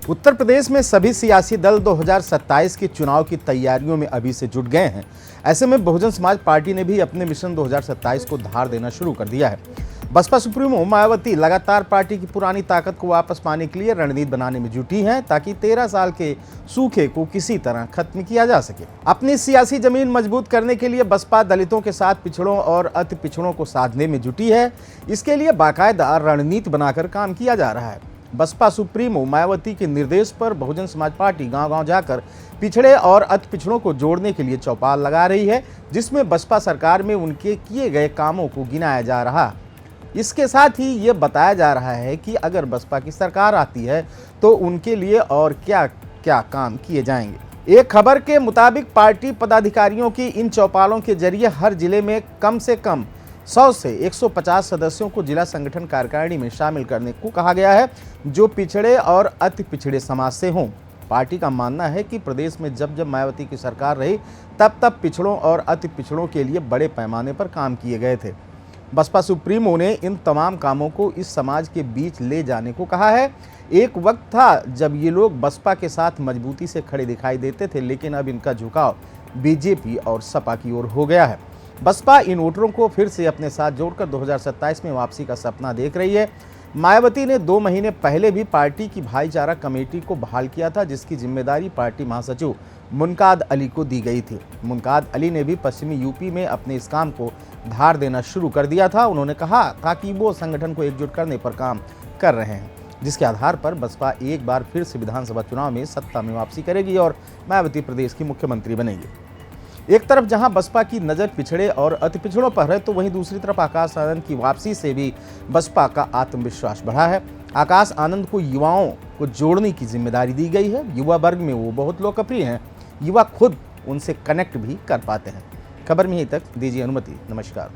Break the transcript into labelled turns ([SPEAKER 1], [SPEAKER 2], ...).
[SPEAKER 1] उत्तर प्रदेश में सभी सियासी दल 2027 के चुनाव की तैयारियों में अभी से जुट गए हैं। ऐसे में बहुजन समाज पार्टी ने भी अपने मिशन 2027 को धार देना शुरू कर दिया है। बसपा सुप्रीमो मायावती लगातार पार्टी की पुरानी ताकत को वापस पाने के लिए रणनीति बनाने में जुटी हैं ताकि 13 साल के सूखे को किसी तरह खत्म किया जा सके। अपनी सियासी जमीन मजबूत करने के लिए बसपा दलितों के साथ पिछड़ों और अति पिछड़ों को साधने में जुटी है। इसके लिए बाकायदा रणनीति बनाकर काम किया जा रहा है। बसपा सुप्रीमो मायावती के निर्देश पर बहुजन समाज पार्टी गांव-गांव जाकर पिछड़े और अति पिछड़ों को जोड़ने के लिए चौपाल लगा रही है, जिसमें बसपा सरकार में उनके किए गए कामों को गिनाया जा रहा है। इसके साथ ही ये बताया जा रहा है कि अगर बसपा की सरकार आती है तो उनके लिए और क्या क्या काम किए जाएंगे। एक खबर के मुताबिक पार्टी पदाधिकारियों की इन चौपालों के जरिए हर जिले में कम से कम 100 से 150 सदस्यों को जिला संगठन कार्यकारिणी में शामिल करने को कहा गया है, जो पिछड़े और अति पिछड़े समाज से हों। पार्टी का मानना है कि प्रदेश में जब जब मायावती की सरकार रही तब पिछड़ों और अति पिछड़ों के लिए बड़े पैमाने पर काम किए गए थे। बसपा सुप्रीमो ने इन तमाम कामों को इस समाज के बीच ले जाने को कहा है। एक वक्त था जब ये लोग बसपा के साथ मजबूती से खड़े दिखाई देते थे, लेकिन अब इनका झुकाव बीजेपी और सपा की ओर हो गया है। बसपा इन वोटरों को फिर से अपने साथ जोड़कर 2027 में वापसी का सपना देख रही है। मायावती ने 2 महीने पहले भी पार्टी की भाईचारा कमेटी को बहाल किया था, जिसकी जिम्मेदारी पार्टी महासचिव मुनकाद अली को दी गई थी। मुनकाद अली ने भी पश्चिमी यूपी में अपने इस काम को धार देना शुरू कर दिया था। उन्होंने कहा था कि वो संगठन को एकजुट करने पर काम कर रहे हैं, जिसके आधार पर बसपा एक बार फिर से विधानसभा चुनाव में सत्ता में वापसी करेगी और मायावती प्रदेश की मुख्यमंत्री बनेगी। एक तरफ जहां बसपा की नज़र पिछड़े और अति पिछड़ों पर है, तो वहीं दूसरी तरफ आकाश आनंद की वापसी से भी बसपा का आत्मविश्वास बढ़ा है। आकाश आनंद को युवाओं को जोड़ने की जिम्मेदारी दी गई है। युवा वर्ग में वो बहुत लोकप्रिय हैं, युवा खुद उनसे कनेक्ट भी कर पाते हैं। खबर में यहीं तक, दीजिए अनुमति। नमस्कार।